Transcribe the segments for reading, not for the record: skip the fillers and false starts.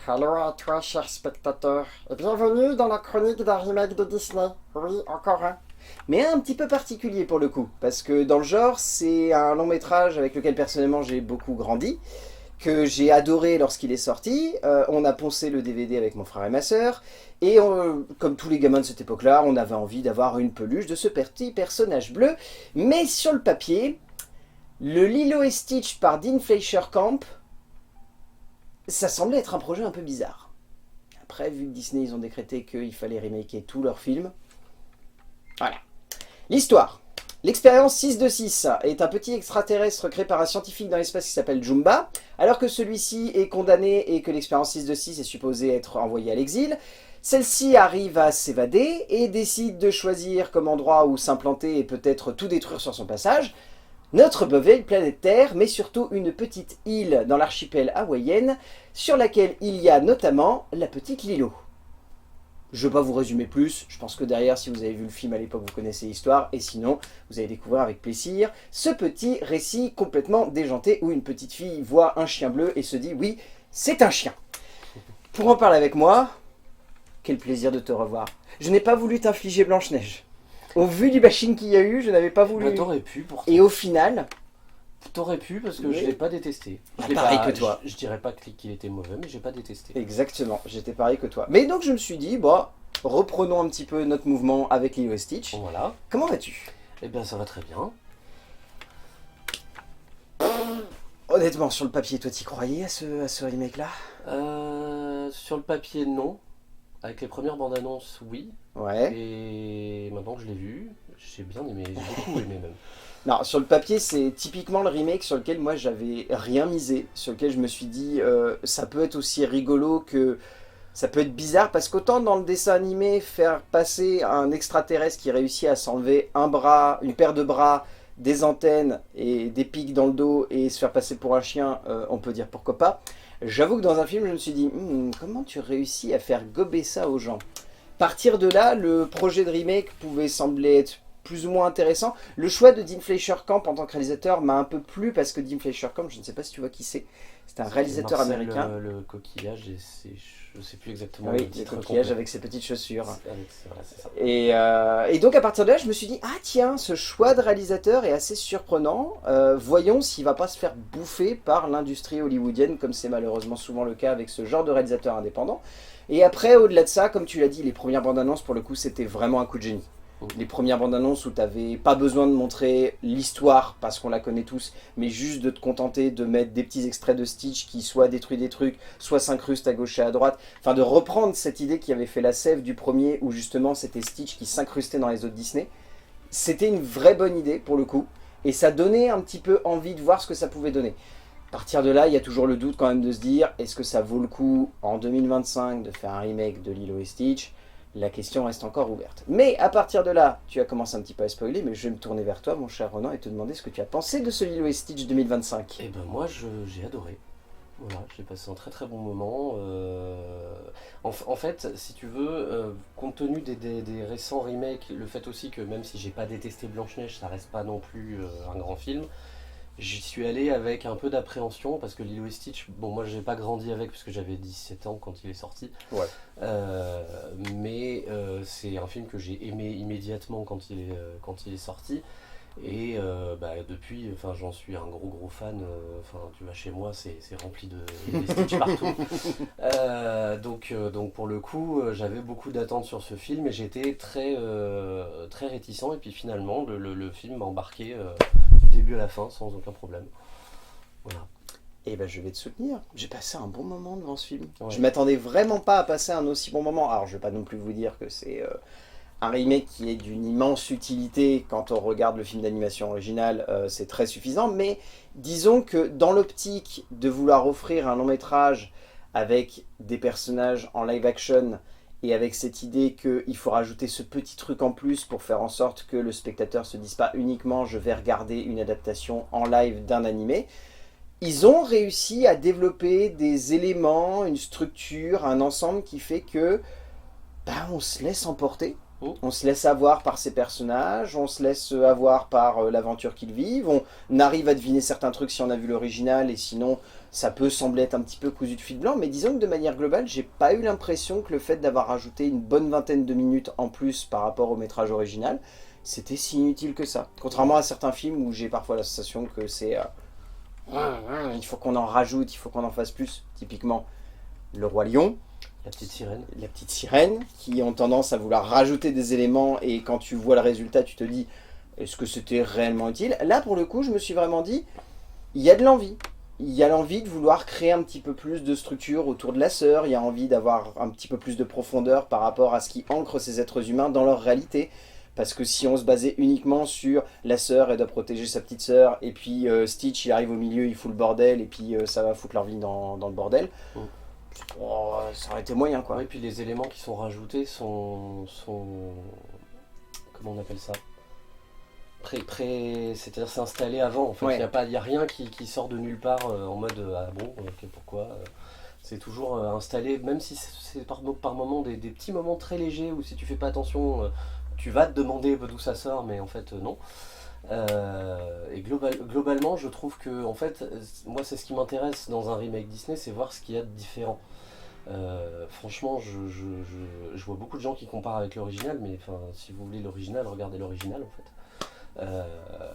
Hello à toi, cher spectateur, et bienvenue dans la chronique d'un remake de Disney. Oui, encore un. Mais un petit peu particulier pour le coup, parce que dans le genre, c'est un long métrage avec lequel personnellement j'ai beaucoup grandi, que j'ai adoré lorsqu'il est sorti. On a poncé le DVD avec mon frère et ma sœur, et comme tous les gamins de cette époque-là, on avait envie d'avoir une peluche de ce petit personnage bleu. Mais sur le papier, le Lilo et Stitch par Dean Fleischer Camp, ça semblait être un projet un peu bizarre. Après, vu que Disney, ils ont décrété qu'il fallait remaker tous leurs films, voilà. L'histoire. L'expérience 626 est un petit extraterrestre créé par un scientifique dans l'espace qui s'appelle Jumba. Alors que celui-ci est condamné et que l'expérience 626 est supposée être envoyée à l'exil, celle-ci arrive à s'évader et décide de choisir comme endroit où s'implanter et peut-être tout détruire sur son passage notre belle planète Terre, mais surtout une petite île dans l'archipel hawaïenne sur laquelle il y a notamment la petite Lilo. Je ne vais pas vous résumer plus, je pense que derrière, si vous avez vu le film à l'époque, vous connaissez l'histoire, et sinon, vous allez découvrir avec plaisir ce petit récit complètement déjanté où une petite fille voit un chien bleu et se dit « oui, c'est un chien ». Pour en parler avec moi, quel plaisir de te revoir. Je n'ai pas voulu t'infliger Blanche-Neige. Au vu du bashing qu'il y a eu, je n'avais pas voulu... Bah, t'aurais pu pourtant. Et au final... T'aurais pu parce que Oui. je l'ai pas détesté. Ah, Je l'ai pareil pas- que toi. Je dirais pas qu'il était mauvais, mais j'ai pas détesté. Exactement, j'étais pareil que toi. Mais donc je me suis dit, bon, reprenons un petit peu notre mouvement avec Lilo et Stitch. Voilà. Comment vas-tu? Eh bien, ça va très bien. Honnêtement, sur le papier, toi, t'y croyais à ce remake-là? Sur le papier, non. Avec les premières bandes annonces, oui. Ouais. Et maintenant que je l'ai vu, j'ai bien aimé. J'ai beaucoup aimé même. Non, sur le papier, c'est typiquement le remake sur lequel moi j'avais rien misé, sur lequel je me suis dit, ça peut être aussi rigolo que ça peut être bizarre, parce qu'autant dans le dessin animé, faire passer un extraterrestre qui réussit à s'enlever un bras, une paire de bras, des antennes et des pics dans le dos et se faire passer pour un chien, on peut dire pourquoi pas. J'avoue que dans un film, je me suis dit, comment tu réussis à faire gober ça aux gens? Partir de là, le projet de remake pouvait sembler être plus ou moins intéressant. Le choix de Dean Fleischer Camp en tant que réalisateur m'a un peu plu parce que Dean Fleischer Camp, je ne sais pas si tu vois qui c'est un réalisateur Marcel, américain. le coquillage et je sais plus exactement Oui, le le titre coquillage complet. avec ses petites chaussures. Voilà, c'est ça. Et donc à partir de là, je me suis dit, ah tiens, ce choix de réalisateur est assez surprenant. Voyons s'il va pas se faire bouffer par l'industrie hollywoodienne, comme c'est malheureusement souvent le cas avec ce genre de réalisateur indépendant. Et après, au-delà de ça, comme tu l'as dit, les premières bandes annonces, pour le coup, c'était vraiment un coup de génie. Les premières bandes annonces où tu n'avais pas besoin de montrer l'histoire, parce qu'on la connaît tous, mais juste de te contenter de mettre des petits extraits de Stitch qui soit détruit des trucs, soit s'incrustent à gauche et à droite. Enfin, de reprendre cette idée qui avait fait la sève du premier, où justement c'était Stitch qui s'incrustait dans les autres Disney. C'était une vraie bonne idée, pour le coup, et ça donnait un petit peu envie de voir ce que ça pouvait donner. À partir de là, il y a toujours le doute quand même de se dire, est-ce que ça vaut le coup, en 2025, de faire un remake de Lilo et Stitch? La question reste encore ouverte. Mais à partir de là, tu as commencé un petit peu à spoiler, mais je vais me tourner vers toi, mon cher Ronan, et te demander ce que tu as pensé de ce Lilo et Stitch 2025. Et ben moi, j'ai adoré. Voilà, j'ai passé un très très bon moment. En fait, si tu veux, compte tenu des récents remakes, le fait aussi que même si j'ai pas détesté Blanche-Neige, ça reste pas non plus un grand film. J'y suis allé avec un peu d'appréhension parce que Lilo et Stitch, bon moi j'ai pas grandi avec parce que j'avais 17 ans quand il est sorti. Ouais. Euh, mais c'est un film que j'ai aimé immédiatement quand il est sorti. Et bah, depuis, enfin, j'en suis un gros fan. Enfin, tu vas chez moi, c'est rempli de Stitch partout. Donc pour le coup, j'avais beaucoup d'attentes sur ce film et j'étais très réticent. Et puis finalement, le film m'a embarqué du début à la fin sans aucun problème. Voilà. Et ben je vais te soutenir. J'ai passé un bon moment devant ce film. Ouais. Je m'attendais vraiment pas à passer un aussi bon moment. Alors je vais pas non plus vous dire que c'est un remake qui est d'une immense utilité quand on regarde le film d'animation original, c'est très suffisant. Mais disons que dans l'optique de vouloir offrir un long métrage avec des personnages en live action et avec cette idée qu'il faut rajouter ce petit truc en plus pour faire en sorte que le spectateur se dise pas uniquement je vais regarder une adaptation en live d'un animé, ils ont réussi à développer des éléments, une structure, un ensemble qui fait que on se laisse emporter. Oh. On se laisse avoir par ces personnages, on se laisse avoir par l'aventure qu'ils vivent, on arrive à deviner certains trucs si on a vu l'original et sinon ça peut sembler être un petit peu cousu de fil blanc, mais disons que de manière globale, j'ai pas eu l'impression que le fait d'avoir rajouté une bonne vingtaine de minutes en plus par rapport au métrage original, c'était si inutile que ça. Contrairement à certains films où j'ai parfois la sensation que c'est il faut qu'on en rajoute, il faut qu'on en fasse plus. Typiquement, Le Roi Lion, La petite sirène. La Petite Sirène, qui ont tendance à vouloir rajouter des éléments et quand tu vois le résultat, tu te dis est-ce que c'était réellement utile? Là, pour le coup, je me suis vraiment dit il y a de l'envie. Il y a l'envie de vouloir créer un petit peu plus de structure autour de la sœur, il y a envie d'avoir un petit peu plus de profondeur par rapport à ce qui ancre ces êtres humains dans leur réalité. Parce que si on se basait uniquement sur la sœur, elle doit protéger sa petite sœur, et puis Stitch, il arrive au milieu, il fout le bordel, et puis ça va foutre leur vie dans le bordel, oh, ça aurait été moyen quoi. Ouais, et puis les éléments qui sont rajoutés sont comment on appelle ça? C'est-à-dire c'est installé avant. En fait, Ouais. il y a rien qui sort de nulle part en mode ah bon, ok, pourquoi c'est toujours installé, même si c'est par moments des petits moments très légers où si tu fais pas attention, tu vas te demander d'où ça sort, mais en fait non. Et globalement, je trouve que en fait, moi c'est ce qui m'intéresse dans un remake Disney, c'est voir ce qu'il y a de différent. Franchement, je vois beaucoup de gens qui comparent avec l'original, mais enfin, si vous voulez l'original, regardez l'original en fait.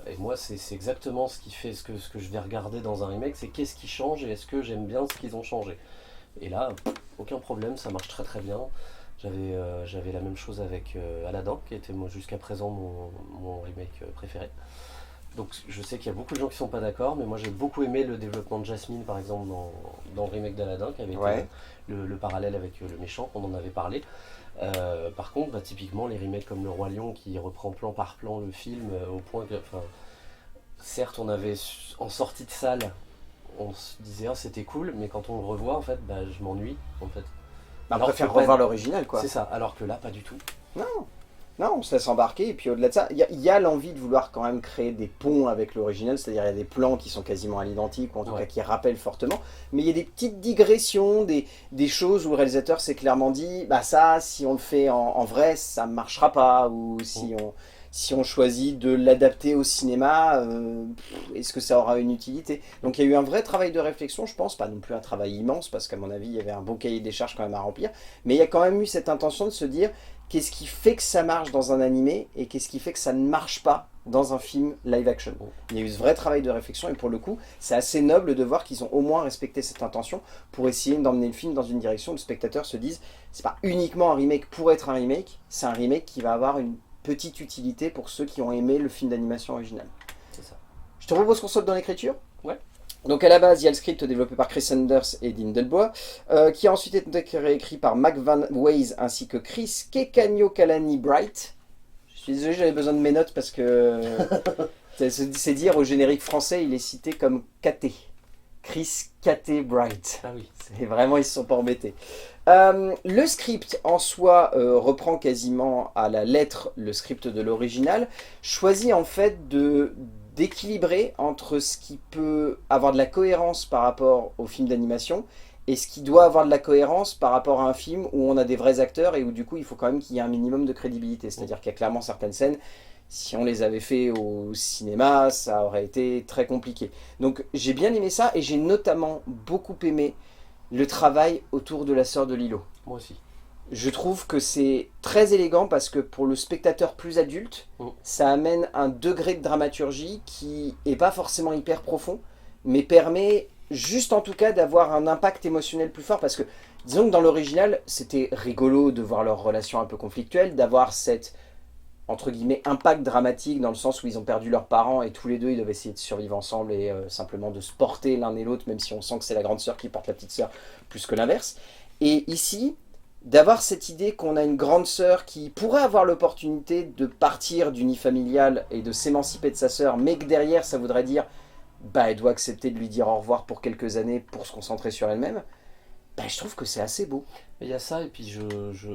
Et moi, c'est exactement ce qui fait ce que je vais regarder dans un remake, c'est qu'est-ce qui change et est-ce que j'aime bien ce qu'ils ont changé. Et là, aucun problème, ça marche très très bien. J'avais la même chose avec Aladdin, qui était jusqu'à présent mon remake préféré. Donc je sais qu'il y a beaucoup de gens qui sont pas d'accord, mais moi j'ai beaucoup aimé le développement de Jasmine par exemple dans le remake d'Aladdin, qui avait été Ouais. le parallèle avec le méchant, qu'on en avait parlé. Par contre, bah, typiquement les remakes comme Le Roi Lion qui reprend plan par plan le film au point que, enfin, certes on avait en sortie de salle, on se disait ah, c'était cool, mais quand on le revoit en fait, bah, je m'ennuie en fait. On Alors préfère que pas- revoir l'original quoi. C'est ça, alors que là pas du tout. Non, non, on se laisse embarquer, et puis au-delà de ça, il y a l'envie de vouloir quand même créer des ponts avec l'original, c'est-à-dire il y a des plans qui sont quasiment à l'identique, ou en tout Ouais. cas qui rappellent fortement, mais il y a des petites digressions, des choses où le réalisateur s'est clairement dit, bah ça, si on le fait en vrai, ça ne marchera pas, ou si on choisit de l'adapter au cinéma, est-ce que ça aura une utilité? Donc il y a eu un vrai travail de réflexion, je pense, pas non plus un travail immense, parce qu'à mon avis, il y avait un bon cahier des charges quand même à remplir, mais il y a quand même eu cette intention de se dire, qu'est-ce qui fait que ça marche dans un animé et qu'est-ce qui fait que ça ne marche pas dans un film live action. Il y a eu ce vrai travail de réflexion et pour le coup, c'est assez noble de voir qu'ils ont au moins respecté cette intention pour essayer d'emmener le film dans une direction où le spectateur se dise c'est pas uniquement un remake pour être un remake, c'est un remake qui va avoir une petite utilité pour ceux qui ont aimé le film d'animation original. C'est ça. Je te propose qu'on saute dans l'écriture. Ouais. Donc à la base, il y a le script développé par Chris Sanders et Dean Delbois, qui a ensuite été réécrit par Mac Van Ways ainsi que Chris Kekanyo-Kalani Bright. Je suis désolé, j'avais besoin de mes notes parce que c'est dire au générique français, il est cité comme KT. Chris KT Bright. Ah oui. C'est vraiment, ils se sont pas embêtés. Le script en soi reprend quasiment à la lettre le script de l'original, choisit en fait d'équilibrer entre ce qui peut avoir de la cohérence par rapport au film d'animation et ce qui doit avoir de la cohérence par rapport à un film où on a des vrais acteurs et où du coup il faut quand même qu'il y ait un minimum de crédibilité. C'est-à-dire qu'il y a clairement certaines scènes, si on les avait fait au cinéma, ça aurait été très compliqué. Donc j'ai bien aimé ça et j'ai notamment beaucoup aimé le travail autour de la sœur de Lilo. Moi aussi. Je trouve que c'est très élégant parce que pour le spectateur plus adulte, ça amène un degré de dramaturgie qui est pas forcément hyper profond, mais permet juste en tout cas d'avoir un impact émotionnel plus fort parce que disons que dans l'original, c'était rigolo de voir leur relation un peu conflictuelle, d'avoir cette entre guillemets impact dramatique dans le sens où ils ont perdu leurs parents et tous les deux ils doivent essayer de survivre ensemble et simplement de se porter l'un et l'autre même si on sent que c'est la grande sœur qui porte la petite sœur plus que l'inverse. Et ici, d'avoir cette idée qu'on a une grande sœur qui pourrait avoir l'opportunité de partir du nid familial et de s'émanciper de sa sœur, mais que derrière ça voudrait dire bah elle doit accepter de lui dire au revoir pour quelques années pour se concentrer sur elle-même, bah je trouve que c'est assez beau. Il y a ça, et puis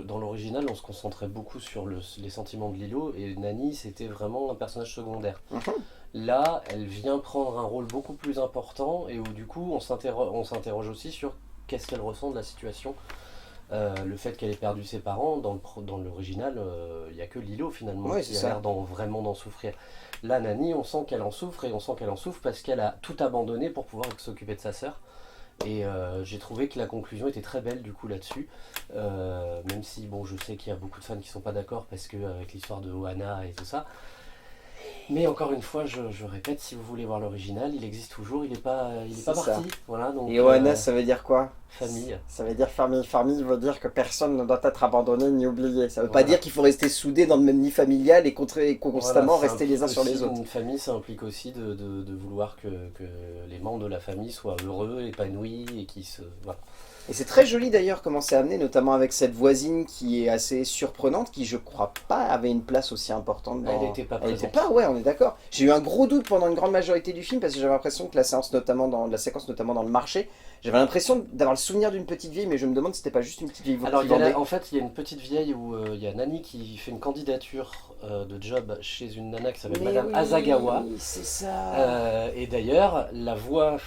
dans l'original, on se concentrait beaucoup sur les sentiments de Lilo, et Nani, c'était vraiment un personnage secondaire. Là, elle vient prendre un rôle beaucoup plus important, et où du coup, on s'interroge aussi sur qu'est-ce qu'elle ressent de la situation. Le fait qu'elle ait perdu ses parents, dans l'original, il n'y a que Lilo finalement Ouais, qui c'est a ça. l'air vraiment d'en souffrir. Là, Nani, on sent qu'elle en souffre, et on sent qu'elle en souffre parce qu'elle a tout abandonné pour pouvoir s'occuper de sa sœur. Et j'ai trouvé que la conclusion était très belle du coup là-dessus. Même si bon, je sais qu'il y a beaucoup de fans qui sont pas d'accord parce que avec l'histoire de Ohana et tout ça. Mais encore une fois, je répète, si vous voulez voir l'original, il existe toujours, il est pas C'est ça. parti. Voilà, donc, Et Ohana, ça veut dire quoi? famille. Ça veut dire famille. Famille veut dire que personne ne doit être abandonné ni oublié. Ça veut pas Voilà. dire qu'il faut rester soudé dans le même nid familial et constamment Voilà, ça rester les uns implique sur les aussi, autres. Une famille, ça implique aussi de vouloir que les membres de la famille soient heureux, épanouis et qui se. Voilà. Et c'est très joli d'ailleurs comment c'est amené, notamment avec cette voisine qui est assez surprenante, qui je crois pas avait une place aussi importante dans... Elle était pas Elle était présente. pas, ouais, on est d'accord. J'ai eu un gros doute pendant une grande majorité du film parce que j'avais l'impression que la séquence notamment dans le marché, j'avais l'impression d'avoir le souvenir d'une petite vieille, mais je me demande si c'était pas juste une petite vieille Alors, qui il y a vendait. en fait, il y a une petite vieille où il y a Nani qui fait une candidature de job chez une nana qui s'appelle Mais Madame oui, Asagawa. c'est ça. Et d'ailleurs, la voix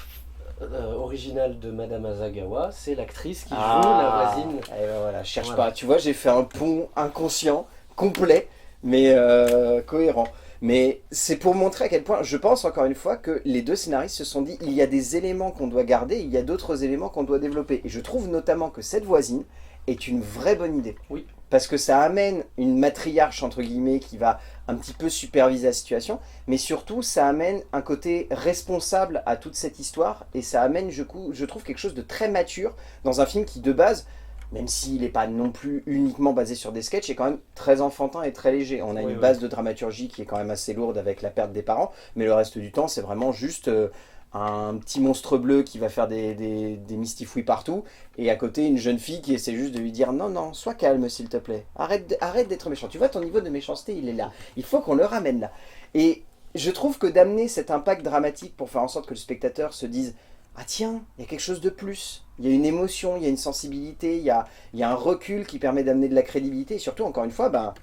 originale de Madame Asagawa, c'est l'actrice qui joue la voisine. Et ben voilà, cherche Voilà. pas. Tu vois, j'ai fait un pont inconscient, complet, mais cohérent. Mais c'est pour montrer à quel point, je pense encore une fois, que les deux scénaristes se sont dit, il y a des éléments qu'on doit garder, il y a d'autres éléments qu'on doit développer. Et je trouve notamment que cette voisine est une vraie bonne idée. Oui. Parce que ça amène une matriarche, entre guillemets, qui va un petit peu superviser la situation, mais surtout, ça amène un côté responsable à toute cette histoire, et ça amène, je trouve, quelque chose de très mature dans un film qui, de base, même s'il n'est pas non plus uniquement basé sur des sketchs, est quand même très enfantin et très léger. On a Oui, une oui. base de dramaturgie qui est quand même assez lourde avec la perte des parents, mais le reste du temps, c'est vraiment juste un petit monstre bleu qui va faire des mistifouilles partout, et à côté, une jeune fille qui essaie juste de lui dire « Non, non, sois calme, s'il te plaît. Arrête d'être méchant. Tu vois, ton niveau de méchanceté, il est là. Il faut qu'on le ramène là. » Et je trouve que d'amener cet impact dramatique pour faire en sorte que le spectateur se dise « Ah tiens, il y a quelque chose de plus. Il y a une émotion, il y a une sensibilité, il y a un recul qui permet d'amener de la crédibilité. » Et surtout, encore une fois, ben,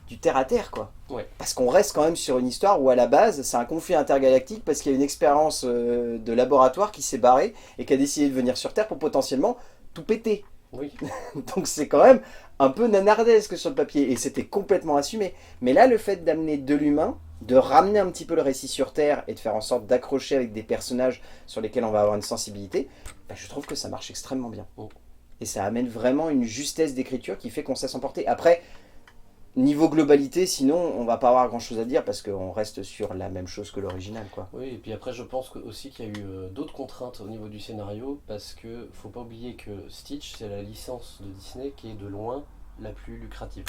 du terre à terre, quoi. Ouais. Parce qu'on reste quand même sur une histoire où, à la base, c'est un conflit intergalactique parce qu'il y a une expérience de laboratoire qui s'est barrée et qui a décidé de venir sur Terre pour potentiellement tout péter. Oui. Donc c'est quand même un peu nanardesque sur le papier, et c'était complètement assumé. Mais là, le fait d'amener de l'humain, de ramener un petit peu le récit sur Terre et de faire en sorte d'accrocher avec des personnages sur lesquels on va avoir une sensibilité, ben, je trouve que ça marche extrêmement bien. Oh. Et ça amène vraiment une justesse d'écriture qui fait qu'on sait s'emporter. Après, niveau globalité, sinon, on va pas avoir grand chose à dire parce qu'on reste sur la même chose que l'original, quoi. Oui, et puis après, je pense aussi qu'il y a eu d'autres contraintes au niveau du scénario, parce que faut pas oublier que Stitch, c'est la licence de Disney qui est de loin la plus lucrative.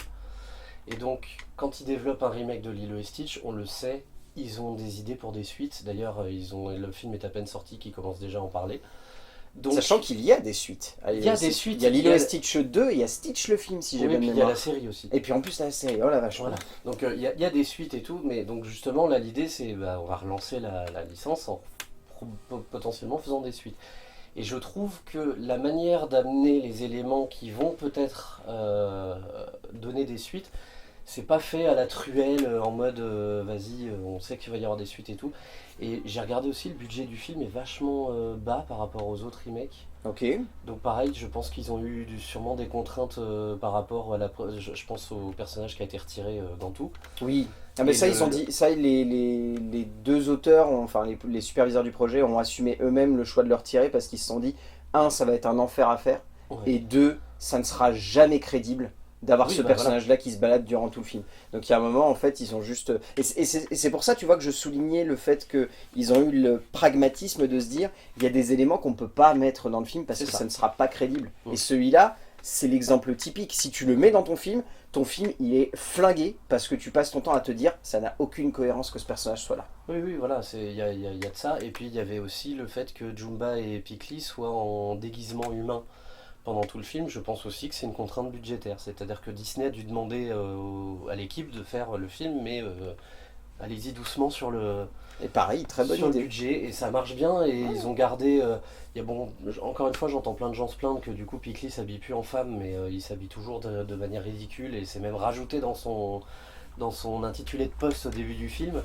Et donc, quand ils développent un remake de Lilo et Stitch, on le sait, ils ont des idées pour des suites. D'ailleurs, le film est à peine sorti, qu'ils commencent déjà à en parler. Donc, Sachant qu'il y a des suites. Il y a des suites. Il y a Lilo Il y a- et Stitch 2 et il y a Stitch le film, si j'ai oui, bien puis il y a mémoire. la série aussi. Et puis en plus la série, oh la vache. Voilà. Donc il y a des suites et tout, mais donc justement là l'idée c'est on va relancer la licence en potentiellement faisant des suites. Et je trouve que la manière d'amener les éléments qui vont peut-être donner des suites, c'est pas fait à la truelle en mode vas-y, on sait qu'il va y avoir des suites et tout. Et j'ai regardé aussi, le budget du film est vachement bas par rapport aux autres remakes. Ok. Donc pareil, je pense qu'ils ont eu sûrement des contraintes par rapport à je pense au personnage qui a été retiré dans tout. Oui. Ah mais Et ça, ils ont dit, ça les deux auteurs, enfin les superviseurs du projet ont assumé eux-mêmes le choix de le retirer parce qu'ils se sont dit, un, ça va être un enfer à faire, Ouais. et deux, ça ne sera jamais crédible d'avoir Oui, ce bah personnage-là qui se balade durant tout le film. Donc il y a un moment, en fait, ils ont juste... Et c'est pour ça, tu vois, que je soulignais le fait qu'ils ont eu le pragmatisme de se dire, il y a des éléments qu'on ne peut pas mettre dans le film parce C'est que ça. ça ne sera pas crédible. Mm. Et celui-là, c'est l'exemple typique. Si tu le mets dans ton film, il est flingué parce que tu passes ton temps à te dire, ça n'a aucune cohérence que ce personnage soit là. Oui, oui, voilà, il y a de ça. Et puis il y avait aussi le fait que Jumba et Pikli soient en déguisement humain pendant tout le film. Je pense aussi que c'est une contrainte budgétaire. C'est-à-dire que Disney a dû demander à l'équipe de faire le film, mais allez-y doucement sur le Et pareil, très bonne sur le idée. budget. Et ça marche bien. Et ils ont gardé... encore une fois, j'entends plein de gens se plaindre que du coup Pikli s'habille plus en femme, mais il s'habille toujours de manière ridicule. Et c'est même rajouté dans son intitulé de poste au début du film.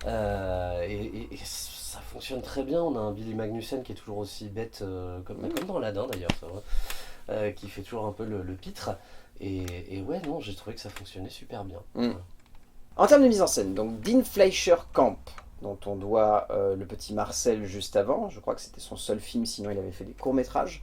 Et ça fonctionne très bien. On a un Billy Magnussen qui est toujours aussi bête, comme dans Aladdin d'ailleurs, ça, ouais, qui fait toujours un peu le pitre. Et ouais, non, j'ai trouvé que ça fonctionnait super bien. Mm. En termes de mise en scène, donc Dean Fleischer Camp, dont on doit le petit Marcel juste avant. Je crois que c'était son seul film, sinon il avait fait des courts-métrages.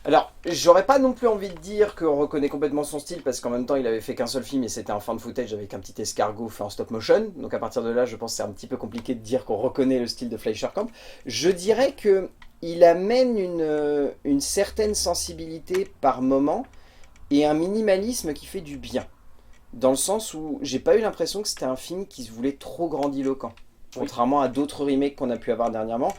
Alors, j'aurais pas non plus envie de dire qu'on reconnaît complètement son style, parce qu'en même temps, il avait fait qu'un seul film et c'était un fan footage avec un petit escargot fait en stop motion. Donc à partir de là, je pense que c'est un petit peu compliqué de dire qu'on reconnaît le style de Fleischer Camp. Je dirais que il amène une certaine sensibilité par moment et un minimalisme qui fait du bien. Dans le sens où j'ai pas eu l'impression que c'était un film qui se voulait trop grandiloquent. Contrairement à d'autres remakes qu'on a pu avoir dernièrement.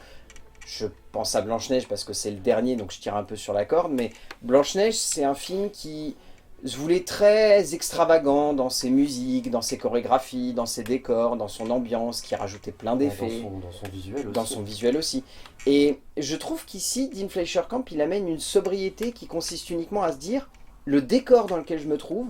Je pense à Blanche-Neige parce que c'est le dernier, donc je tire un peu sur la corde, mais Blanche-Neige, c'est un film qui se voulait très extravagant dans ses musiques, dans ses chorégraphies, dans ses décors, dans son ambiance, qui rajoutait plein d'effets. Dans son visuel aussi. Dans son visuel aussi. Et je trouve qu'ici, Dean Fleischer Camp, il amène une sobriété qui consiste uniquement à se dire, le décor dans lequel je me trouve,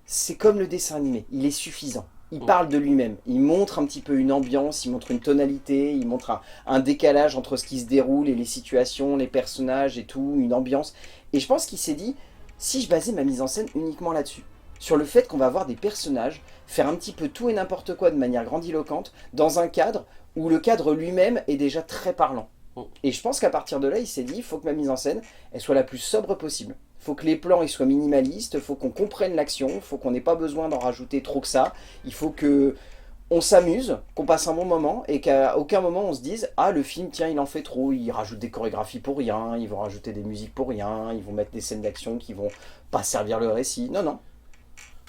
c'est comme le dessin animé, il est suffisant. Il parle de lui-même, il montre un petit peu une ambiance, il montre une tonalité, il montre un décalage entre ce qui se déroule et les situations, les personnages et tout, une ambiance. Et je pense qu'il s'est dit, si je basais ma mise en scène uniquement là-dessus, sur le fait qu'on va avoir des personnages faire un petit peu tout et n'importe quoi de manière grandiloquente, dans un cadre où le cadre lui-même est déjà très parlant. Et je pense qu'à partir de là, il s'est dit, il faut que ma mise en scène, elle soit la plus sobre possible. Il faut que les plans ils soient minimalistes, il faut qu'on comprenne l'action, il faut qu'on n'ait pas besoin d'en rajouter trop que ça. Il faut que on s'amuse, qu'on passe un bon moment et qu'à aucun moment on se dise « Ah, le film, tiens, il en fait trop, il rajoute des chorégraphies pour rien, ils vont rajouter des musiques pour rien, ils vont mettre des scènes d'action qui vont pas servir le récit. » Non, non.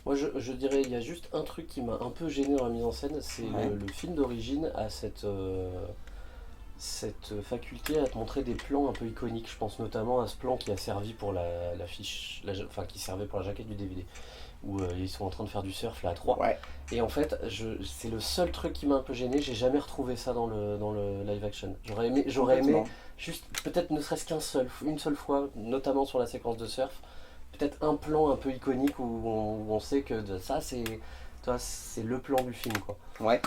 Moi, je dirais, il y a juste un truc qui m'a un peu gêné dans la mise en scène, c'est le film d'origine a cette faculté à te montrer des plans un peu iconiques. Je pense notamment à ce plan qui a servi pour l'affiche, enfin qui servait pour la jaquette du DVD, où ils sont en train de faire du surf là à 3. Ouais. Et en fait, c'est le seul truc qui m'a un peu gêné, j'ai jamais retrouvé ça dans le live action. J'aurais aimé juste, peut-être ne serait-ce une seule fois, notamment sur la séquence de surf, peut-être un plan un peu iconique où on sait que ça c'est le plan du film quoi. Ouais.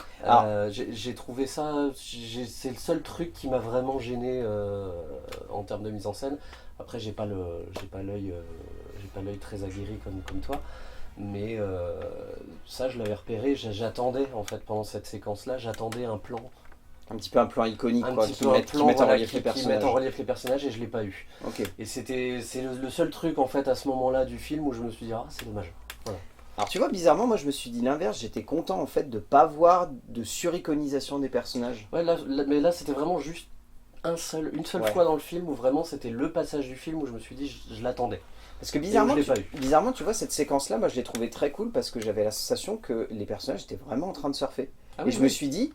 J'ai trouvé ça, c'est le seul truc qui m'a vraiment gêné en termes de mise en scène. Après j'ai pas l'œil très aguerri comme toi, mais ça je l'avais repéré, j'attendais en fait pendant cette séquence là, j'attendais un plan. Un petit peu un plan iconique Un quoi, petit qui peu mettent en relief les personnages. Qui mettent en relief les personnages et je l'ai pas eu. Ok. Et c'est le seul truc en fait à ce moment-là du film où je me suis dit ah c'est dommage. Voilà. Alors tu vois, bizarrement, moi je me suis dit l'inverse, j'étais content en fait de pas voir de suriconisation des personnages. Ouais, mais là c'était vraiment juste une seule fois dans le film où vraiment c'était le passage du film où je me suis dit je l'attendais. Parce que bizarrement, je l'ai pas eu. bizarrement, tu vois, cette séquence-là, moi je l'ai trouvée très cool parce que j'avais la sensation que les personnages étaient vraiment en train de surfer. Ah, et oui, je me suis dit,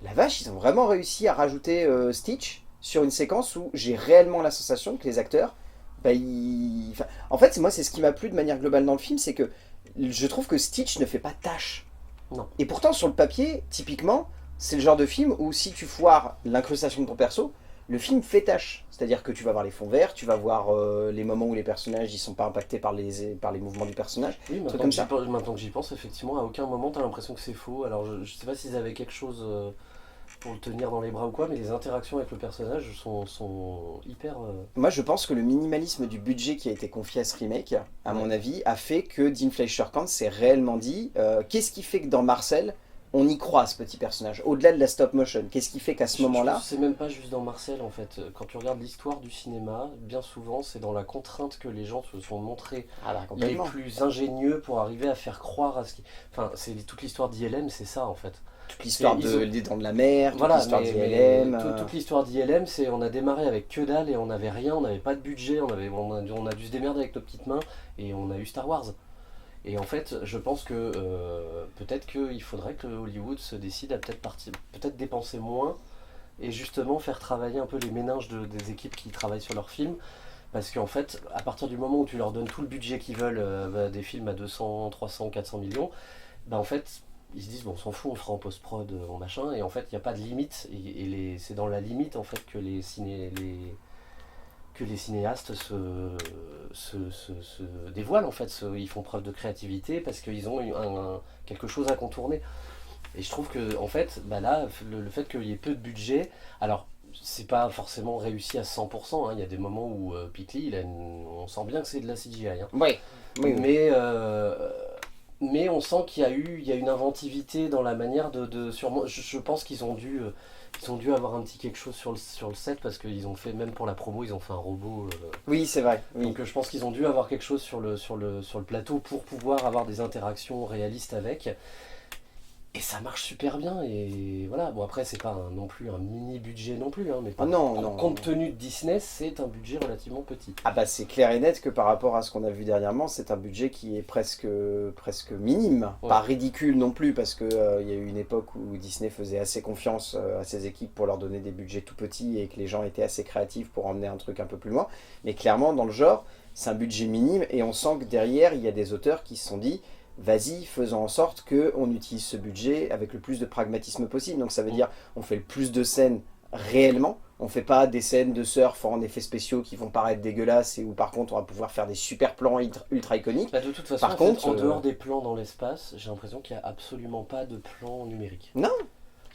la vache, ils ont vraiment réussi à rajouter Stitch sur une séquence où j'ai réellement la sensation que les acteurs, en fait, moi c'est ce qui m'a plu de manière globale dans le film, c'est que je trouve que Stitch ne fait pas tâche. Non. Et pourtant, sur le papier, typiquement, c'est le genre de film où si tu foires l'incrustation de ton perso, le film fait tâche. C'est-à-dire que tu vas voir les fonds verts, tu vas voir les moments où les personnages ils sont pas impactés par les mouvements du personnage. Oui, maintenant que j'y pense, effectivement, à aucun moment tu as l'impression que c'est faux. Alors je sais pas s'ils avaient quelque chose pour le tenir dans les bras ou quoi, mais les interactions avec le personnage sont hyper... Moi je pense que le minimalisme du budget qui a été confié à ce remake, à mon avis, a fait que Dean Fleischer Camp s'est réellement dit qu'est-ce qui fait que dans Marcel, on y croit à ce petit personnage, au-delà de la stop motion. Qu'est-ce qui fait qu'à ce moment-là... C'est même pas juste dans Marcel en fait. Quand tu regardes l'histoire du cinéma, bien souvent c'est dans la contrainte que les gens se sont montrés les plus ingénieux pour arriver à faire croire à ce qui... Enfin, c'est toute l'histoire d'ILM, c'est ça en fait. Toute l'histoire des Dents de la Mer, toute l'histoire d'ILM... Toute l'histoire d'ILM, c'est on a démarré avec que dalle et on n'avait rien, on n'avait pas de budget, on a dû se démerder avec nos petites mains et on a eu Star Wars. Et en fait, je pense que peut-être qu'il faudrait que Hollywood se décide à peut-être dépenser moins et justement faire travailler un peu les méninges des équipes qui travaillent sur leurs films. Parce qu'en fait, à partir du moment où tu leur donnes tout le budget qu'ils veulent, des films à 200, 300, 400 millions, en fait, ils se disent, bon, on s'en fout, on fera en post-prod, en machin. Et en fait, il n'y a pas de limite. Et c'est dans la limite, en fait, que les cinéastes se dévoilent en fait, ils font preuve de créativité parce qu'ils ont quelque chose à contourner. Et je trouve que en fait, là, le fait qu'il y ait peu de budget, alors c'est pas forcément réussi à 100%, hein, il y a des moments où Pitly, on sent bien que c'est de la CGI. Hein. Oui. Mais Mais on sent il y a une inventivité dans la manière sûrement, je pense ils ont dû avoir un petit quelque chose sur le set parce qu'ils ont fait, même pour la promo, ils ont fait un robot. Oui, c'est vrai. Oui. Donc je pense qu'ils ont dû avoir quelque chose sur le plateau pour pouvoir avoir des interactions réalistes avec. Et ça marche super bien. Et voilà, bon après c'est pas non plus un mini budget non plus, hein, mais Ah non, non. compte tenu de Disney, c'est un budget relativement petit. Ah bah c'est clair et net que par rapport à ce qu'on a vu dernièrement, c'est un budget qui est presque minime. Ouais. Pas ridicule non plus, parce que il y a eu une époque où Disney faisait assez confiance à ses équipes pour leur donner des budgets tout petits et que les gens étaient assez créatifs pour emmener un truc un peu plus loin. Mais clairement, dans le genre, c'est un budget minime et on sent que derrière, il y a des auteurs qui se sont dit vas-y, faisons en sorte qu'on utilise ce budget avec le plus de pragmatisme possible. Donc ça veut dire on fait le plus de scènes réellement. On fait pas des scènes de surf en effets spéciaux qui vont paraître dégueulasses et où par contre on va pouvoir faire des super plans ultra iconiques. Bah, de toute façon, Par en fait, contre, en dehors des plans dans l'espace, j'ai l'impression qu'il n'y a absolument pas de plan numérique. Non.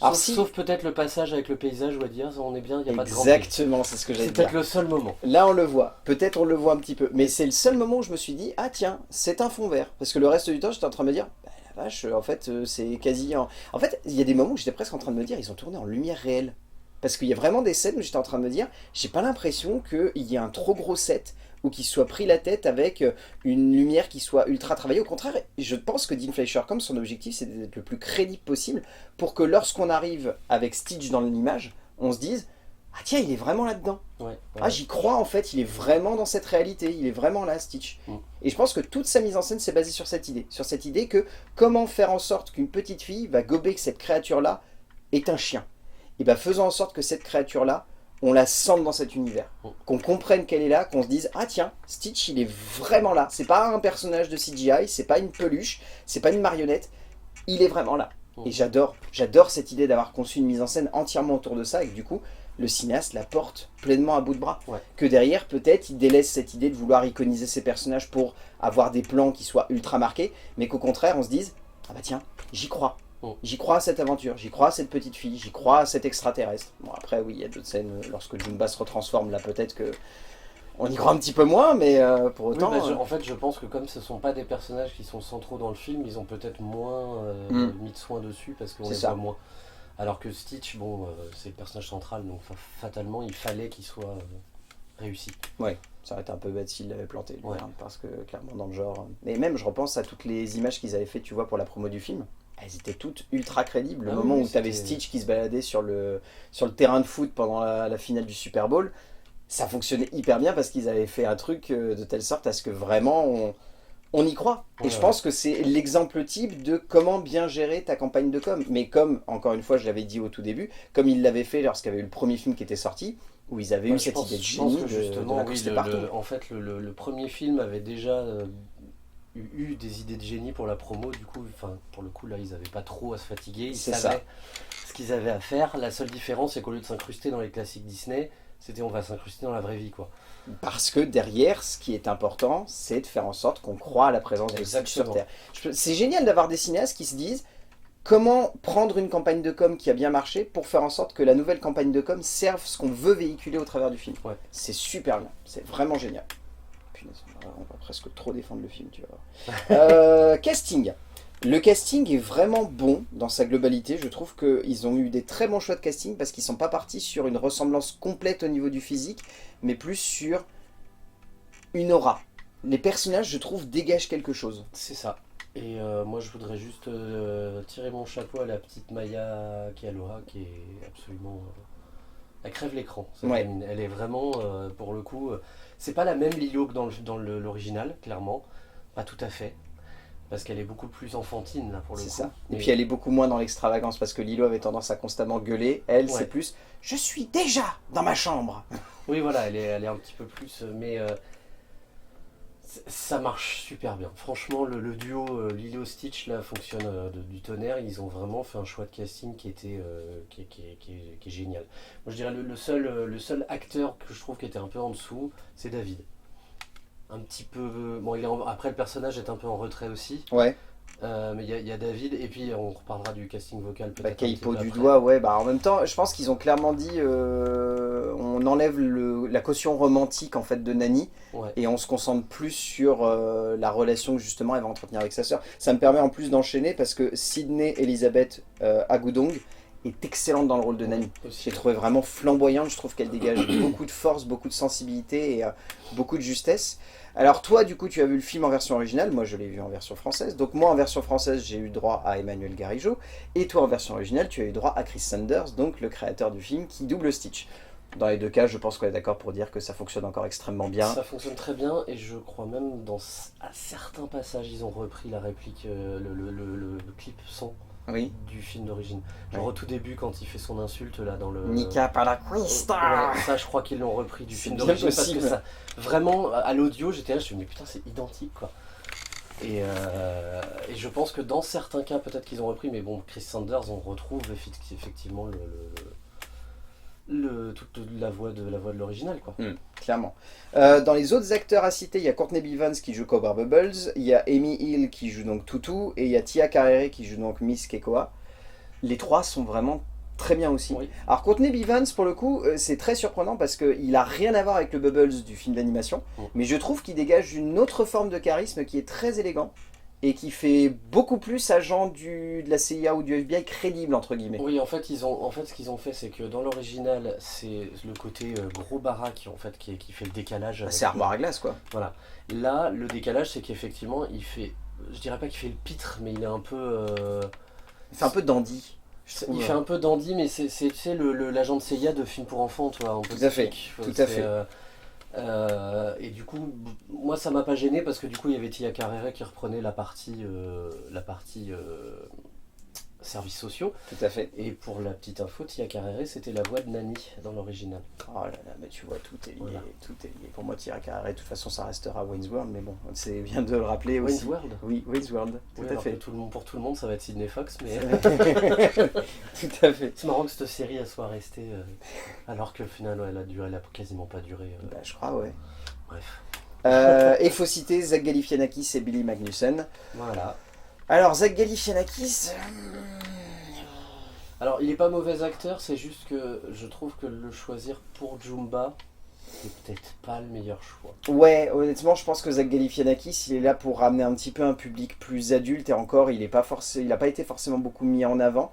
Alors Sauf, si- sauf peut-être le passage avec le paysage où à dire on est bien, il n'y a pas de grand Exactement, c'est ce que pays. j'allais C'est dire. peut-être le seul moment. Là on le voit, peut-être on le voit un petit peu, mais c'est le seul moment où je me suis dit ah tiens, c'est un fond vert. Parce que le reste du temps j'étais en train de me dire bah la vache, en fait c'est quasi en... En fait il y a des moments où j'étais presque en train de me dire ils ont tourné en lumière réelle. Parce qu'il y a vraiment des scènes où j'étais en train de me dire j'ai pas l'impression qu'il y ait un trop gros set ou qu'il soit pris la tête avec une lumière qui soit ultra travaillée. Au contraire, je pense que Dean Fleischer, comme son objectif c'est d'être le plus crédible possible pour que lorsqu'on arrive avec Stitch dans l'image, on se dise ah tiens, il est vraiment là-dedans. Ouais, Ah, j'y crois en fait, il est vraiment dans cette réalité, il est vraiment là, Stitch. Mm. Et je pense que toute sa mise en scène s'est basée sur cette idée que comment faire en sorte qu'une petite fille va gober que cette créature-là est un chien. Et bien faisons en sorte que cette créature-là, on la sente dans cet univers. Mm. Qu'on comprenne qu'elle est là, qu'on se dise ah tiens, Stitch il est vraiment là. C'est pas un personnage de CGI, c'est pas une peluche, c'est pas une marionnette, il est vraiment là. Mm. Et j'adore cette idée d'avoir conçu une mise en scène entièrement autour de ça et que du coup, le cinéaste la porte pleinement à bout de bras. Ouais. Que derrière, peut-être, il délaisse cette idée de vouloir iconiser ses personnages pour avoir des plans qui soient ultra marqués, mais qu'au contraire, on se dise ah bah tiens, j'y crois. J'y crois à cette aventure, j'y crois à cette petite fille, j'y crois à cet extraterrestre. Bon après oui, il y a d'autres scènes, lorsque Jumba se retransforme, là peut-être que on y croit un petit peu moins, mais pour Oui, autant... bah, en fait, je pense que comme ce sont pas des personnages qui sont centraux dans le film, ils ont peut-être moins mis de soin dessus parce qu'on C'est les ça. voit moins. Alors que Stitch, bon, c'est le personnage central, donc fatalement, il fallait qu'il soit réussi. Ouais, ça aurait été un peu bête s'il l'avait planté, lui, Ouais. hein, parce que clairement dans le genre... Mais même, je repense à toutes les images qu'ils avaient fait, tu vois, pour la promo du film. Elles étaient toutes ultra crédibles. Le Ah moment oui, où tu avais c'était- Stitch qui se baladait sur le terrain de foot pendant la finale du Super Bowl, ça fonctionnait hyper bien parce qu'ils avaient fait un truc de telle sorte à ce que vraiment on y croit. Et Ouais, je ouais. pense que c'est l'exemple type de comment bien gérer ta campagne de com. Mais comme, encore une fois, je l'avais dit au tout début, comme ils l'avaient fait lorsqu'il y avait eu le premier film qui était sorti, où ils avaient eu cette idée de je pense génie que de justement, oui, l'incruster partout. en fait, le premier film avait déjà eu des idées de génie pour la promo. Du coup, enfin, pour le coup, là, ils n'avaient pas trop à se fatiguer. Ils C'est savaient ça. ce qu'ils avaient à faire. La seule différence, c'est qu'au lieu de s'incruster dans les classiques Disney, c'était on va s'incruster dans la vraie vie, quoi. Parce que derrière, ce qui est important, c'est de faire en sorte qu'on croit à la présence de Stitch sur Exactement. Terre. C'est génial d'avoir des cinéastes qui se disent comment prendre une campagne de com qui a bien marché pour faire en sorte que la nouvelle campagne de com serve ce qu'on veut véhiculer au travers du film. Ouais. C'est super bien, c'est vraiment génial. Punaise, on va presque trop défendre le film, tu vois. Casting. Le casting est vraiment bon dans sa globalité. Je trouve qu'ils ont eu des très bons choix de casting parce qu'ils ne sont pas partis sur une ressemblance complète au niveau du physique, mais plus sur une aura. Les personnages, je trouve, dégagent quelque chose. C'est ça. Et moi, je voudrais juste tirer mon chapeau à la petite Maya Kialoha qui est absolument... elle crève l'écran, cette Ouais. gamine. Elle est vraiment, pour le coup... c'est pas la même Lilo que dans l'original, clairement. Pas tout à fait. Parce qu'elle est beaucoup plus enfantine, là, pour le coup. C'est ça. Et Mais- puis elle est beaucoup moins dans l'extravagance parce que Lilo avait tendance à constamment gueuler. Elle, Ouais. c'est plus « Je suis déjà dans ma chambre !» Oui, voilà, elle est un petit peu plus... mais ça marche super bien. Franchement, le duo Lilo-Stitch, là, fonctionne du tonnerre. Ils ont vraiment fait un choix de casting qui était qui est génial. Moi, je dirais le seul acteur que je trouve qui était un peu en dessous, c'est David. Un petit peu... Bon, après, le personnage est un peu en retrait aussi. Ouais. Mais il y a David, et puis on reparlera du casting vocal peut-être. un petit Keipo peu du après. doigt, ouais, bah en même temps, je pense qu'ils ont clairement dit on enlève la caution romantique en fait de Nani Ouais. et on se concentre plus sur la relation que justement elle va entretenir avec sa sœur. Ça me permet en plus d'enchaîner parce que Sydney Elizabeth Agudong est excellente dans le rôle de Nani. Aussi. J'ai trouvé vraiment flamboyante, je trouve qu'elle dégage beaucoup de force, beaucoup de sensibilité et beaucoup de justesse. Alors toi, du coup, tu as vu le film en version originale, moi je l'ai vu en version française. Donc moi en version française, j'ai eu droit à Emmanuel Garijo, et toi en version originale, tu as eu droit à Chris Sanders, donc le créateur du film qui double Stitch. Dans les deux cas, je pense qu'on est d'accord pour dire que ça fonctionne encore extrêmement bien. Ça fonctionne très bien, et je crois même à certains passages, ils ont repris la réplique, le clip son Oui. du film d'origine. Genre Ouais. au tout début, quand il fait son insulte là dans le. Nika Palaquista. Ouais, ça je crois qu'ils l'ont repris du C'est film bien d'origine parce que possible. ça, vraiment à l'audio j'étais là, je me suis dit mais putain c'est identique quoi. Et je pense que dans certains cas peut-être qu'ils ont repris, mais bon Chris Sanders on retrouve effectivement toute la voix de l'original quoi. Clairement. Dans les autres acteurs à citer, il y a Courtney Bivens qui joue Cobra Bubbles, il y a Amy Hill qui joue donc Tutu, et il y a Tia Carrere qui joue donc Miss Kekoa. Les trois sont vraiment très bien aussi. Oui. Alors Courtney Bivens, pour le coup, c'est très surprenant parce qu'il a rien à voir avec le Bubbles du film d'animation, mais je trouve qu'il dégage une autre forme de charisme qui est très élégant et qui fait beaucoup plus agent de la CIA ou du FBI crédible, entre guillemets. Oui, en fait, ce qu'ils ont fait, c'est que dans l'original, c'est le côté gros baraque en fait qui fait le décalage. Avec C'est armoire à glace, quoi. Voilà. Là, le décalage, c'est qu'effectivement, il fait, je dirais pas qu'il fait le pitre, mais il est un peu. Il fait un peu dandy. Il fait un peu dandy, mais c'est tu sais, l'agent de CIA de film pour enfants, toi, un peu Tout à fait, typique. tout à fait. Et du coup, moi ça m'a pas gêné parce que du coup il y avait Tia Carrere qui reprenait la partie services sociaux. Tout à fait. Et pour la petite info, Tia Carrere c'était la voix de Nani dans l'original. Oh là là, mais tu vois, tout est lié, Voilà. tout est lié. Pour moi, Tia Carrere, de toute façon, ça restera Wayne's World, mais bon, c'est bien de le rappeler aussi. Wayne's World. Oui, Wayne's World, tout Oui, à alors fait. que pour tout le monde ça va être Sidney Fox, mais Tout à fait. c'est marrant que cette série elle soit restée alors que au final elle a quasiment pas duré. Bah, je crois, ouais. Bref. Et il faut citer Zach Galifianakis et Billy Magnussen. Voilà. Alors, Zach Galifianakis... Alors, il est pas mauvais acteur, c'est juste que je trouve que le choisir pour Jumba, c'est peut-être pas le meilleur choix. Ouais, honnêtement, je pense que Zach Galifianakis, il est là pour ramener un petit peu un public plus adulte, et encore, il a pas été forcément beaucoup mis en avant.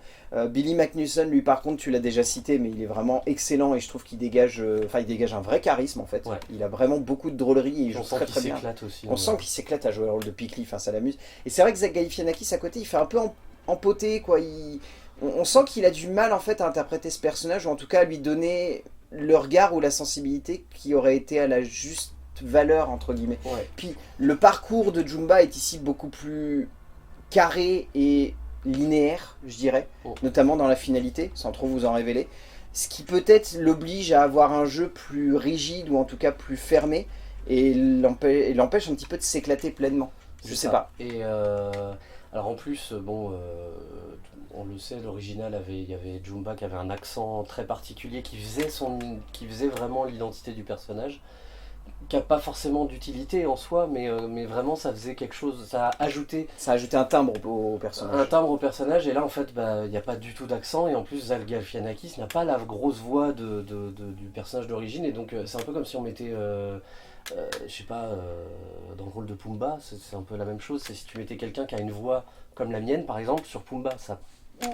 Billy Magnussen, lui, par contre, tu l'as déjà cité, mais il est vraiment excellent, et je trouve qu'il dégage, il dégage un vrai charisme, en fait. Ouais. Il a vraiment beaucoup de drôlerie, et il joue On très sent très qu'il bien. s'éclate aussi. On sent qu'il s'éclate à jouer le rôle de Piccoli, enfin, ça l'amuse. Et c'est vrai que Zach Galifianakis, à côté, il fait un peu empoté, quoi. On sent qu'il a du mal, en fait, à interpréter ce personnage, ou en tout cas à lui donner le regard ou la sensibilité qui aurait été à la juste valeur, entre guillemets. Ouais. Puis le parcours de Jumba est ici beaucoup plus carré et linéaire, je dirais, Oh. notamment dans la finalité, sans trop vous en révéler. Ce qui peut-être l'oblige à avoir un jeu plus rigide ou en tout cas plus fermé et l'empêche un petit peu de s'éclater pleinement. Je C'est sais ça. pas. Et alors en plus, bon, on le sait, l'original il y avait Jumba qui avait un accent très particulier qui faisait vraiment l'identité du personnage, qui n'a pas forcément d'utilité en soi, mais vraiment ça faisait quelque chose, ça a ajouté Ça a ajouté un timbre au un personnage. timbre au personnage. Et là en fait, bah, il n'y a pas du tout d'accent, et en plus Zach Galifianakis n'a pas la grosse voix du personnage d'origine, et donc c'est un peu comme si on mettait. Je sais pas, dans le rôle de Pumba, c'est un peu la même chose. C'est si tu mettais quelqu'un qui a une voix comme la mienne, par exemple, sur Pumba, ça.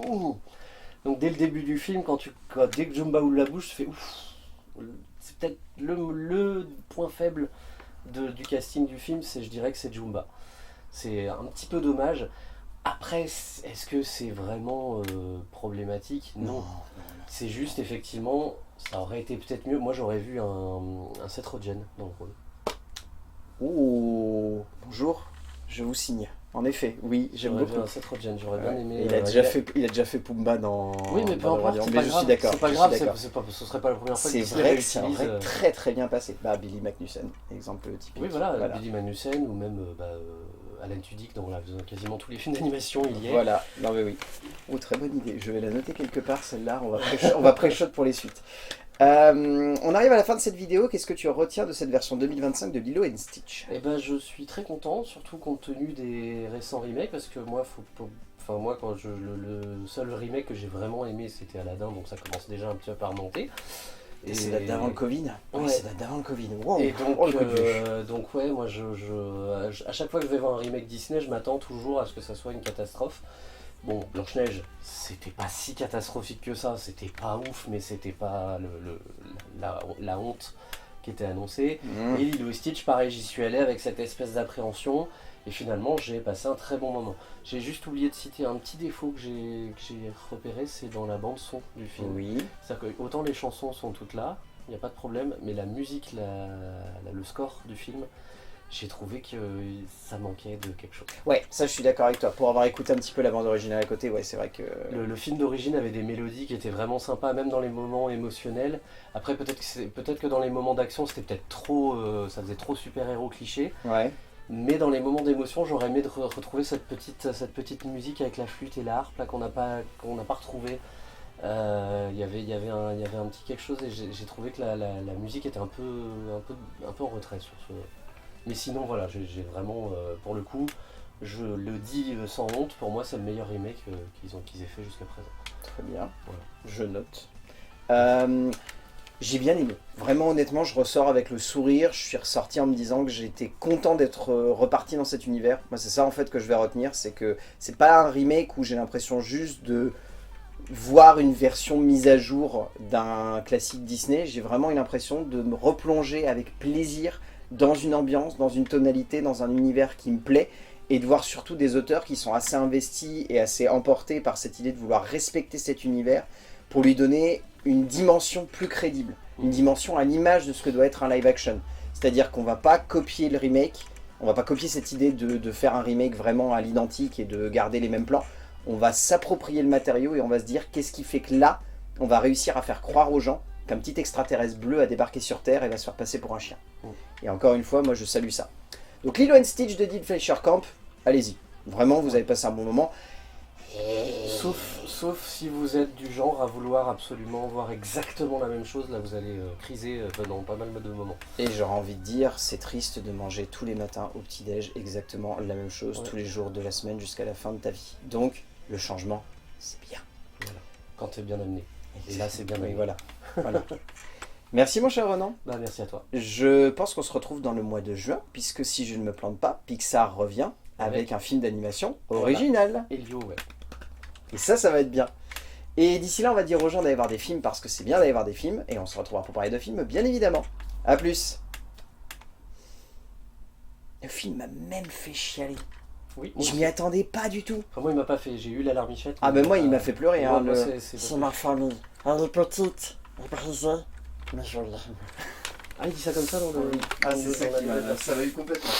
Ouh. Donc dès le début du film, dès que Jumba ouvre la bouche, tu fais ouf. C'est peut-être le point faible du casting du film, je dirais que c'est Jumba. C'est un petit peu dommage. Après, est-ce que c'est vraiment problématique? Non. C'est juste, effectivement, ça aurait été peut-être mieux. Moi, j'aurais vu un Seth Rogen dans le rôle. Oh, bonjour, je vous signe. En effet, oui, j'aime J'aurais beaucoup. vu un Seth Rogen, j'aurais bien aimé. Il a déjà fait Pumba dans. Oui, mais peu dans le Roi importe, Lion. c'est Mais pas je grave. suis d'accord. C'est pas je grave, suis d'accord. ce serait pas la première fois que C'est Disney vrai que ça réutilise, aurait très très bien passé. Bah, Billy Magnussen, exemple typique. Oui, voilà, Billy Magnussen ou même Alan Tudyk dans quasiment tous les films d'animation, il y est. Voilà, non mais oui. Oh, très bonne idée. Je vais la noter quelque part celle-là. On va pré-shot pour les suites. On arrive à la fin de cette vidéo. Qu'est-ce que tu retiens de cette version 2025 de Lilo and Stitch? Eh ben, je suis très content, surtout compte tenu des récents remakes, parce que moi, enfin, moi quand le seul remake que j'ai vraiment aimé, c'était Aladdin, donc ça commence déjà un petit peu à remonter. Et c'est date d'avant le Covid. Ouais. Ouais, c'est date d'avant le Covid. Wow. Et donc, Oh, le coup de vieux. donc ouais, moi, à chaque fois que je vais voir un remake Disney, je m'attends toujours à ce que ça soit une catastrophe. Bon, Blanche-Neige, c'était pas si catastrophique que ça, c'était pas ouf, mais c'était pas la honte qui était annoncée. Et Lilo et Stitch, pareil, j'y suis allé avec cette espèce d'appréhension, et finalement, j'ai passé un très bon moment. J'ai juste oublié de citer un petit défaut que j'ai repéré, c'est dans la bande-son du film. Oui. C'est-à-dire que autant les chansons sont toutes là, il n'y a pas de problème, mais la musique, le score du film, j'ai trouvé que ça manquait de quelque chose. Ouais, ça je suis d'accord avec toi. Pour avoir écouté un petit peu la bande originale à côté, ouais, c'est vrai que. Le film d'origine avait des mélodies qui étaient vraiment sympas, même dans les moments émotionnels. Après, peut-être que dans les moments d'action, c'était peut-être trop, ça faisait trop super-héros cliché. Ouais. Mais dans les moments d'émotion, j'aurais aimé retrouver cette petite musique avec la flûte et la harpe là, qu'on n'a pas retrouvé. Il y avait un petit quelque chose, et j'ai trouvé que la musique était un peu en retrait sur ce. Mais sinon, voilà, j'ai vraiment, pour le coup, je le dis sans honte, pour moi c'est le meilleur remake qu'ils aient fait jusqu'à présent. Très bien. Voilà. Je note. J'ai bien aimé. Vraiment, honnêtement, je ressors avec le sourire. Je suis ressorti en me disant que j'étais content d'être reparti dans cet univers. Moi, c'est ça en fait que je vais retenir, c'est que c'est pas un remake où j'ai l'impression juste de voir une version mise à jour d'un classique Disney. J'ai vraiment eu l'impression de me replonger avec plaisir dans une ambiance, dans une tonalité, dans un univers qui me plaît, et de voir surtout des auteurs qui sont assez investis et assez emportés par cette idée de vouloir respecter cet univers pour lui donner une dimension plus crédible, une dimension à l'image de ce que doit être un live action. C'est-à-dire qu'on va pas copier le remake, on va pas copier cette idée de faire un remake vraiment à l'identique et de garder les mêmes plans. On va s'approprier le matériau et on va se dire qu'est-ce qui fait que là, on va réussir à faire croire aux gens qu'un petit extraterrestre bleu a débarqué sur Terre et va se faire passer pour un chien. Et encore une fois, moi je salue ça. Donc Lilo and Stitch de Dean Fleischer Camp, allez-y. Vraiment, vous avez passé un bon moment. Sauf si vous êtes du genre à vouloir absolument voir exactement la même chose, là vous allez criser pendant pas mal de moments. Et j'aurais envie de dire, c'est triste de manger tous les matins au petit-déj exactement la même chose, tous les jours de la semaine jusqu'à la fin de ta vie. Donc, le changement, c'est bien. Voilà. Quand t'es bien amené. Et là c'est bien amené. Oui, voilà. Voilà. Merci mon cher Renan. Bah merci à toi. Je pense qu'on se retrouve dans le mois de juin, puisque si je ne me plante pas, Pixar revient avec un film d'animation original. Elio, ouais. Et ça va être bien. Et d'ici là, on va dire aux gens d'aller voir des films, parce que c'est bien d'aller voir des films, et on se retrouvera pour parler de films, bien évidemment. A plus. Le film m'a même fait chialer. Oui, Je m'y attendais pas du tout. Enfin, moi il m'a pas fait, j'ai eu l'alarmichette. Ah ben moi il m'a fait pleurer. Moi, Hein, moi, C'est ma famille. Elle est petite, elle est brisée, mais jolie. Ah il dit ça comme ça dans le... Ah dans c'est le- ça dans qui l'animation. m'a... Ça m'a eu complètement.